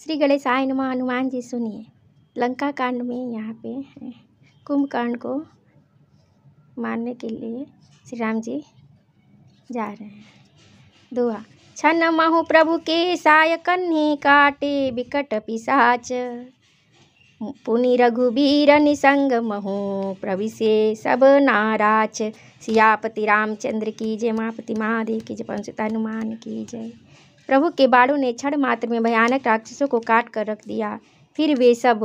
श्री गणेशाय नमः। हनुमान जी सुनिए, लंका कांड में यहाँ पे है कुंभकर्ण को मारने के लिए श्री राम जी जा रहे हैं। दुआ छन महु प्रभु के साय कन्ही काटे बिकट पिशाच, पुनि रघुबीर निसंग महु प्रविशे सब नाराच। सियापति रामचंद्र की जय, मापति महादेव की जय, पवन सुत हनुमान की जय। प्रभु के बाणों ने क्षण मात्र में भयानक राक्षसों को काट कर रख दिया। फिर वे सब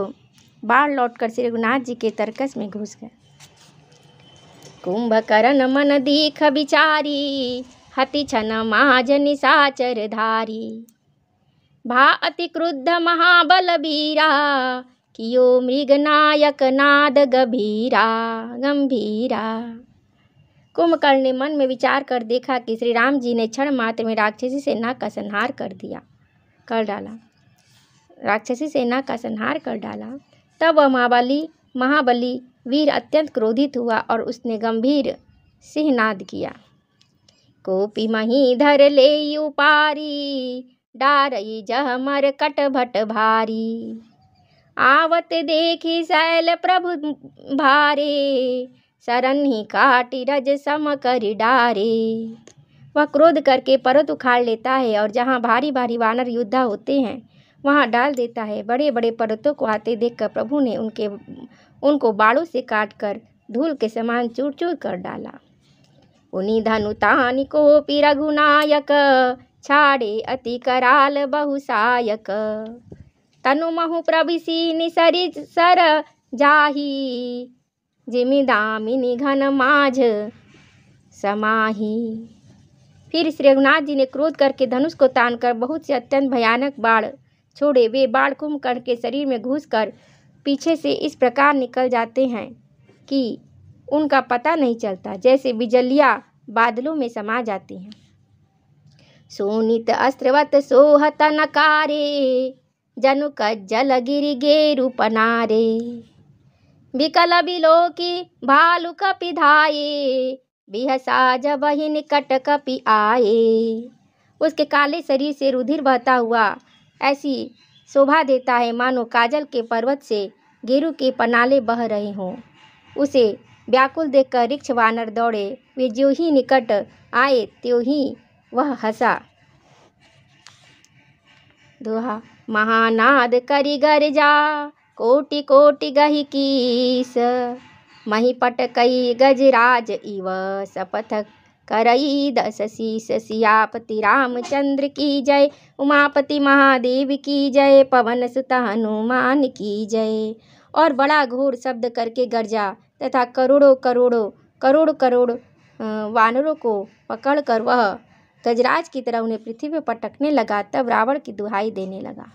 बाढ़ लौटकर श्री रघुनाथ जी के तरकस में घुस गए। कुंभकर्ण मन दीख बिचारी, हति छन माज निशाचर धारी। भा अति क्रुद्ध महाबल बीरा, कियो मृगनायक नाद गंभीरा। कुंभकर्ण ने मन में विचार कर देखा कि श्री राम जी ने क्षण मात्र में राक्षसी सेना का संहार कर डाला। तब वह महाबली वीर अत्यंत क्रोधित हुआ और उसने गंभीर सिंहनाद किया। कोपी मही धर ले उपारी, डारई जह मर कट भट भारी। आवत देखी शैल प्रभु भारे, सरन ही काटी रज सम करि डारे। वह क्रोध करके पर्वत उखाड़ लेता है और जहाँ भारी भारी वानर योद्धा होते हैं वहाँ डाल देता है। बड़े बड़े पर्वतों को आते देखकर प्रभु ने उनको बाणों से काटकर धूल के समान चूर चूर कर डाला। उनी धनुतानि कोपि रघुनायक, छाड़े अति कराल बहुसायक। तनु महु प्रविशि निसरि सर जाही, जिमि दामिनी घन माझ समाही। फिर श्री रघुनाथ जी ने क्रोध करके धनुष को तानकर बहुत से अत्यंत भयानक बाण छोड़े। वे बाण कुंभकर्ण के शरीर में घुसकर पीछे से इस प्रकार निकल जाते हैं कि उनका पता नहीं चलता, जैसे बिजलियां बादलों में समा जाती हैं। सोनित अस्त्रवत सोहत नकारे, जनु कज्जल गिरि गेरु पनारे। विकल बिलोकी भालु कपि धाये, बिहसा जबहि निकट कपि आए। उसके काले शरीर से रुधिर बहता हुआ ऐसी शोभा देता है मानो काजल के पर्वत से गेरू के पनाले बह रहे हों। उसे व्याकुल देखकर ऋक्ष वानर दौड़े। वे ज्यों ही निकट आए त्यों ही वह हंसा। दोहा महानाद करि गर्जा, कोटि कोटि गहि कीस। मही पटकई गजराज इव, शपथ करई दस शीस। सियापति रामचंद्र की जय, उमापति महादेव की जय, पवन सुत हनुमान की जय। और बड़ा घोर शब्द करके गर्जा तथा करोड़ वानरों को पकड़कर वह गजराज की तरह उन्हें पृथ्वी पर पटकने लगा। तब रावण की दुहाई देने लगा।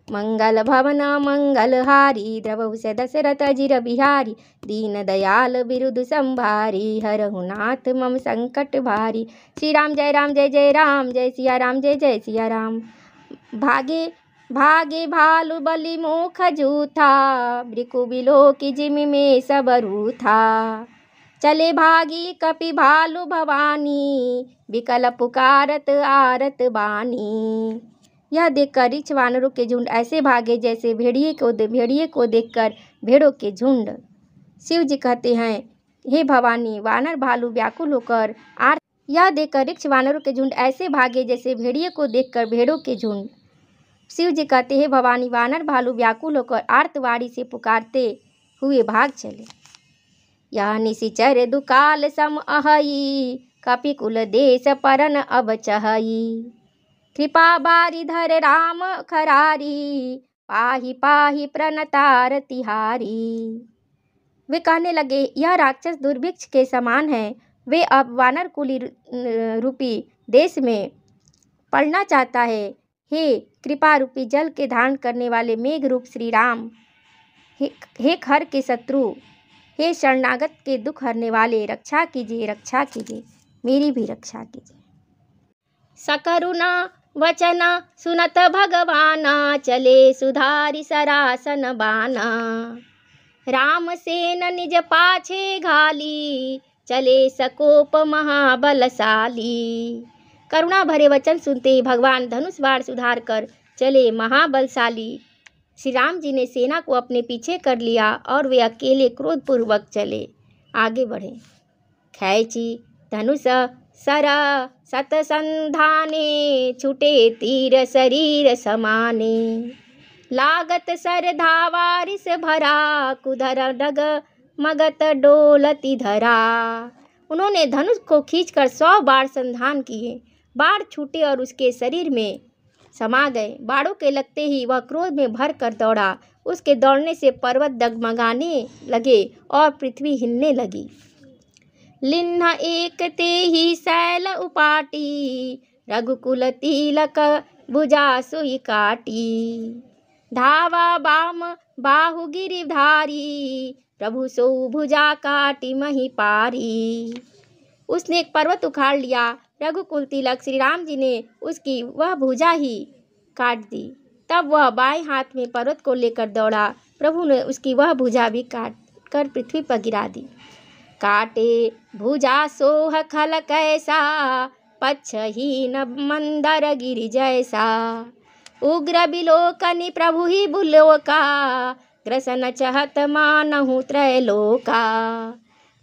मंगल भवन मंगलहारी, द्रवहु से दशरथ अजिर बिहारी। दीन दयाल बिरुद संभारी, हरहु नाथ मम संकट भारी। श्री राम जय राम, जय सिया राम जय जय सिया राम। भागे भालु बलि मुख जूथा, ब्रिकु बिलोकी जिमि में सब रूथा। चले भागी कपि भालु भवानी, विकल पुकारत आरत बानी। यह देखकर ऋक्ष वानरों के झुंड ऐसे भागे जैसे भेड़िए को देखकर भेड़ों के झुंड। शिव जी कहते हैं, हे भवानी, वानर भालू व्याकुल होकर यह देखकर ऋक्ष वानरों के झुंड ऐसे भागे जैसे भेड़िए को देखकर भेड़ों के झुंड। शिव जी कहते हैं, हे भवानी, वानर भालू व्याकुल होकर आर्तवाणी से पुकारते हुए भाग चले। यह निशिचर दुकाल सम अहई, कपि कुल देश परन अब चहई। कृपा बारि धर राम खरारी, पाहि पाहि प्रणतार तिहारी। वे कहने लगे, यह राक्षस दुर्भिक्ष के समान है। वे अब वानर कुली रूपी देश में पड़ना चाहता है। हे कृपा रूपी जल के धारण करने वाले मेघ रूप श्री राम, हे खर के शत्रु, हे शरणागत के दुख हरने वाले, रक्षा कीजिए, मेरी भी रक्षा कीजिए। सकरुणा वचन सुनत भगवाना, चले सुधारि सरासन बाना। राम सेन निज पाछे घाली, चले सकोप महाबलशाली। करुणा भरे वचन सुनते ही भगवान धनुष बाण सुधार कर चले महाबलशाली श्री राम जी ने सेना को अपने पीछे कर लिया और वे अकेले क्रोधपूर्वक चले आगे बढ़े। खैची धनुष सर सतसंधाने छूटे तीर शरीर समाने लागत सर धावारिस भरा कुधर डग मगत डोलती धरा। उन्होंने धनुष को खींचकर 100 बाण संधान किए। बाण छूटे और उसके शरीर में समा गए। बाणों के लगते ही वह क्रोध में भर कर दौड़ा। उसके दौड़ने से पर्वत डगमगाने लगे और पृथ्वी हिलने लगी। लिन्ह एक ते ही शैल उपाटी रघुकुल तिलक भुजा सुई काटी धावा बाम बाहु गिरिधारी प्रभु सो भुजा काटी मही पारी। उसने एक पर्वत उखाड़ लिया। रघुकुल तिलक श्री राम जी ने उसकी वह भुजा ही काट दी। तब वह बाएं हाथ में पर्वत को लेकर दौड़ा। प्रभु ने उसकी वह भुजा भी काट कर पृथ्वी पर गिरा दी। काटे भुजा सोह खल कैसा पच्छहीन मंदर गिरि जैसा उग्र बिलोकनि प्रभु ही बुलोका ग्रसन चहत मानहु त्रैलोका।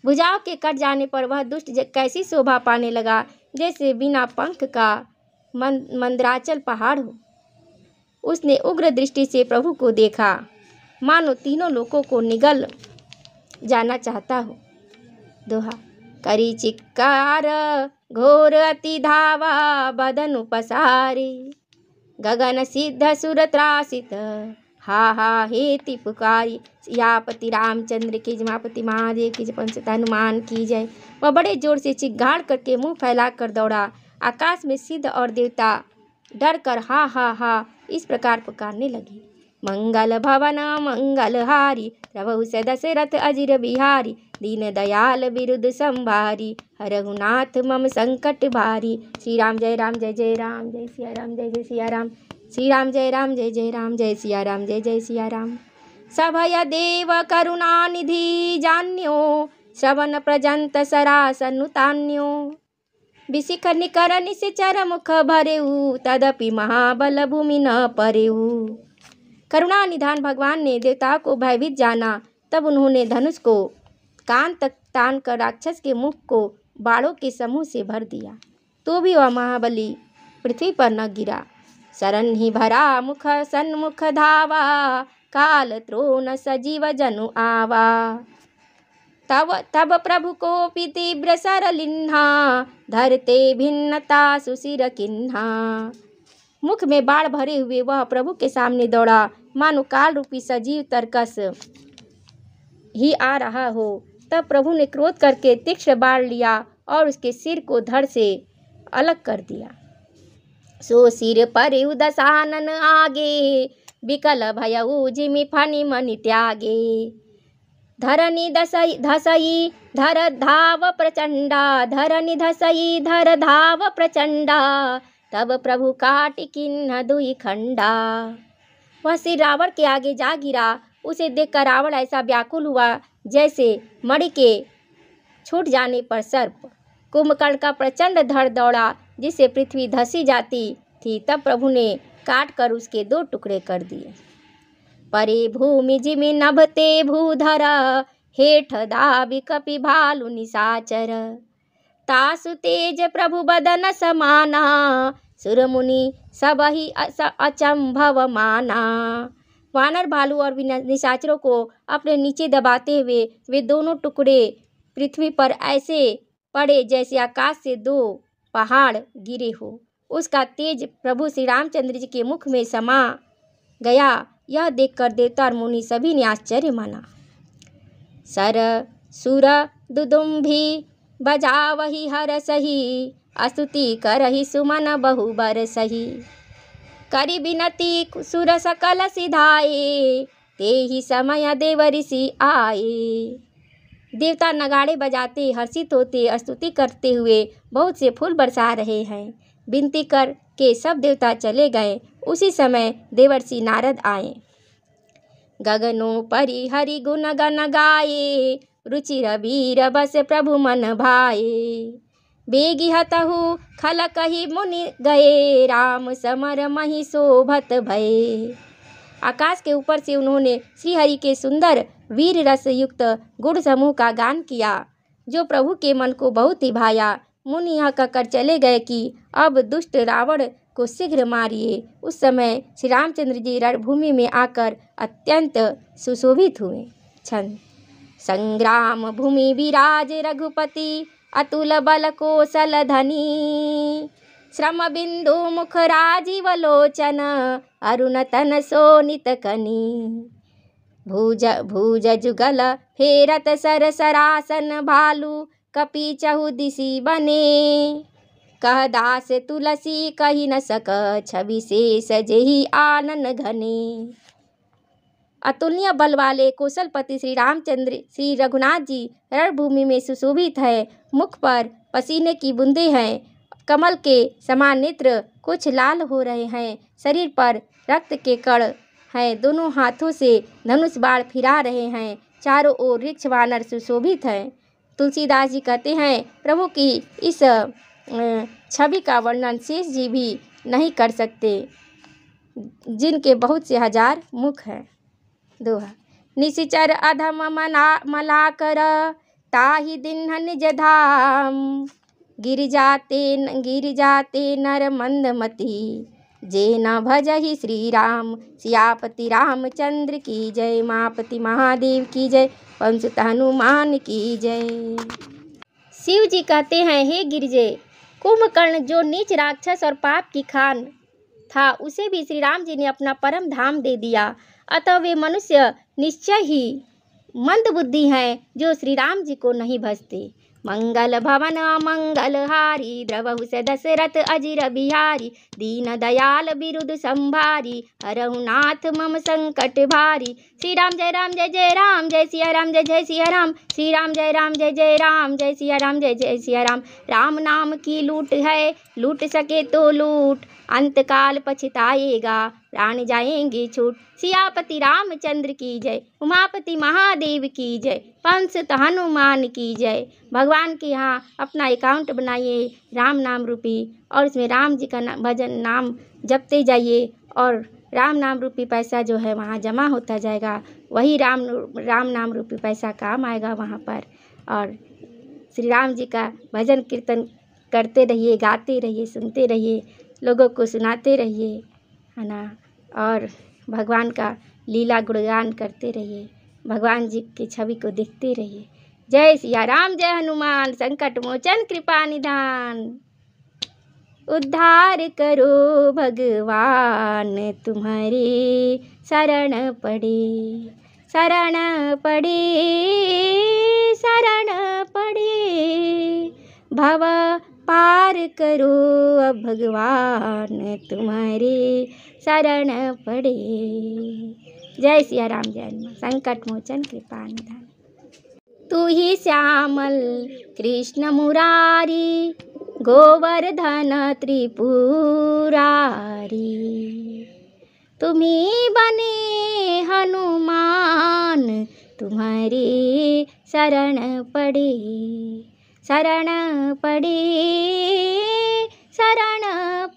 भुजाओं के कट जाने पर वह दुष्ट कैसी शोभा पाने लगा, जैसे बिना पंख का मंदराचल पहाड़ हो। उसने उग्र दृष्टि से प्रभु को देखा, मानो तीनों लोकों को निगल जाना चाहता हो। दोहा। करी चिक्कार घोर अति धावा बदन पसारी गगन सिद्ध सुर त्रासित हा हा हेति पुकारी। सियापति रामचंद्र की जमापति महादेव की पंचत हनुमान की जय। वह बड़े जोर से चिक्गाड़ करके मुंह फैला कर दौड़ा। आकाश में सिद्ध और देवता डर कर हा हा हा इस प्रकार पुकारने लगे। मंगल भवन मंगलहारी प्रभु से दशरथ अजिर बिहारी दीन दयाल बिरुद संभारी हरहुनाथ मम संकट भारी। श्री राम जय राम जय जय राम जय सिया राम जय जय सिया राम। श्री राम जय जय राम जय सिया राम जय जय सिया राम। सभय देव करुणा निधि जान्यो श्रवण प्रजंत सरासनुतान्यो विशिख निकर निश्चर मुख भरेऊ तदपि महाबल भूमि न परेऊ। करुणा निधान भगवान ने देवताओं को भयभीत जाना। तब उन्होंने धनुष को कान तक तान कर राक्षस के मुख को बाणों के समूह से भर दिया, तो भी वह महाबली पृथ्वी पर न गिरा। शरण ही भरा मुख सन्मुख धावा काल त्रोन सजीव जनु आवा। तब प्रभु को तीव्र सर लिन्हा धरते भिन्नता सुशिर किन्हा। मुख में बाण भरे हुए वह प्रभु के सामने दौड़ा, मानो काल रूपी सजीव तरकस ही आ रहा हो। तब प्रभु ने क्रोध करके तीक्ष्ण बाण लिया और उसके सिर को धड़ से अलग कर दिया। सो सिर पर दशानन आगे विकल भयऊ जिमि फनि मनि त्यागे। धरनि धसई धर धाव प्रचंडा धरनि धसई धर धाव प्रचंडा तब प्रभु काट किन्ह दुई खंडा। वह सिर रावण के आगे जा गिरा। उसे देखकर रावण ऐसा व्याकुल हुआ जैसे मणि के छूट जाने पर सर्प। कुंभकर्ण का प्रचंड धड़ दौड़ा जिससे पृथ्वी धसी जाती थी। तब प्रभु ने काट कर उसके 2 टुकड़े कर दिए। परे भूमि जिमि नभते भूधर हेठ दाबि कपि भालु निशाचर। तासु तेज प्रभु बदन समाना सुर मुनि सबहि अचंभव माना। वानर भालू और निशाचरों को अपने नीचे दबाते हुए वे दोनों टुकड़े पृथ्वी पर ऐसे पड़े जैसे आकाश से 2 पहाड़ गिरे हो। उसका तेज प्रभु श्री रामचंद्र जी के मुख में समा गया। यह देखकर देवता और मुनि सभी ने आश्चर्य माना। सर सुर दुदुम्भी बजावहि हर सही स्तुति करहि सुमन बहु बर सही। करि बिनती सुर सकल सिधाए तेहि समय देव ऋषि आए। देवता नगाड़े बजाते हर्षित होते स्तुति करते हुए बहुत से फूल बरसा रहे हैं। विनती कर के सब देवता चले गए। उसी समय देवर्षि नारद आए। गगनों परि हरि गुण गन गाये रुचिर वीर बस प्रभु मन भाए। बेगी हतहु खल कही मुनि गए, राम समर मही शोभत भये। आकाश के ऊपर से उन्होंने श्रीहरि के सुंदर वीर रस युक्त गुण समूह का गान किया, जो प्रभु के मन को बहुत ही भाया। मुनि यह कहकर चले गए कि अब दुष्ट रावण को शीघ्र मारिए। उस समय श्री रामचंद्र जी रणभूमि में आकर अत्यंत सुशोभित हुए। छंद। संग्राम भूमि विराज रघुपति, अतुल बल कौशल धनी। श्रम बिंदु मुख राजीव लोचन, अरुण तन शोणित कनी। भुज जुगल फेरत सर सरासन, भालू कपि चहु दिशि बने। कह दास तुलसी कहि न सक, छवि शेष जेहि आनन घने। अतुलनीय बल वाले कौशलपति श्री रामचंद्र श्री रघुनाथ जी रणभूमि में सुशोभित है। मुख पर पसीने की बूंदें हैं, कमल के समान नेत्र कुछ लाल हो रहे हैं, शरीर पर रक्त के कण हैं, दोनों हाथों से धनुष बाण फिरा रहे हैं, चारों ओर वृक्ष वानर सुशोभित हैं। तुलसीदास जी कहते हैं, प्रभु की इस छवि का वर्णन शेष जी भी नहीं कर सकते, जिनके बहुत से हजार मुख हैं। दोहा। निशिचर अधम मला कर, ताहि दिन निज धाम। गिर जाते नर मंदमती, जे न भजहि श्री राम। सियापति रामचंद्र की जय, मापति महादेव की जय, पंचत हनुमान की जय। शिव जी कहते हैं, हे गिरिजे, कुंभकर्ण जो नीच राक्षस और पाप की खान था, उसे भी श्री राम जी ने अपना परम धाम दे दिया। अतः वे मनुष्य निश्चय ही मंद बुद्धि हैं, जो श्री राम जी को नहीं भजते। मंगल भवन मंगल हारी, द्रवहु से दशरथ अजिर बिहारी। दीन दयाल बिरुद संभारी, हरहु नाथ मम संकट भारी। श्री राम जय जय राम, जय सिया राम जय सिया राम। श्री राम जय जय राम, जय सिया राम जय सिया राम। राम नाम की लूट है, लूट सके तो लूट, अंतकाल पछताएगा, प्राण जाएंगे छूट। सियापति रामचंद्र की जय, उमापति महादेव की जय, पंचत हनुमान की जय। भगवान के यहाँ अपना अकाउंट बनाइए राम नाम रूपी, और इसमें राम जी का भजन नाम जपते जाइए, और राम नाम रूपी पैसा जो है वहाँ जमा होता जाएगा। वही राम नाम रूपी पैसा काम आएगा वहाँ पर। और श्री राम जी का भजन कीर्तन करते रहिए, गाते रहिए, सुनते रहिए, लोगों को सुनाते रहिए, है ना। और भगवान का लीला गुणगान करते रहिए, भगवान जी की छवि को देखते रहिए। जय सिया राम, जय हनुमान, संकट मोचन कृपा निधान। उद्धार करो भगवान, तुम्हारी शरण पड़े, शरण पड़े, शरण पड़े। भव पार करो अब भगवान, तुम्हारे शरण पड़े। जय सिया राम, जय हनुमान, संकट मोचन कृपा निधान। तू ही श्यामल कृष्ण मुरारी, गोवर्धन त्रिपुरारी। तुम्ही बने हनुमान, तुम्हारी शरण पड़े, शरण पड़े, शरण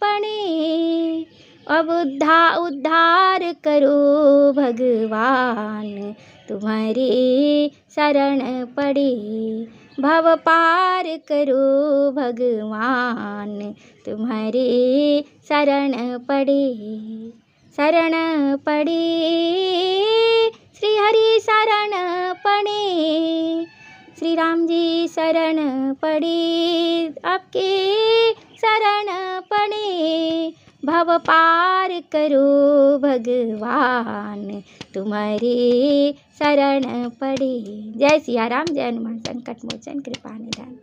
पड़े। अब उद्धार करो भगवान, तुम्हारे शरण पड़े। भव पार करो भगवान, तुम्हारे शरण पड़े, शरण पड़े। श्री हरि शरण पड़े, श्री राम जी शरण पड़े, आपके शरण पड़े। भव पार करो भगवान, तुम्हारे शरण पड़े। जय सिया राम, जय हनुमान, संकट मोचन कृपा निधान।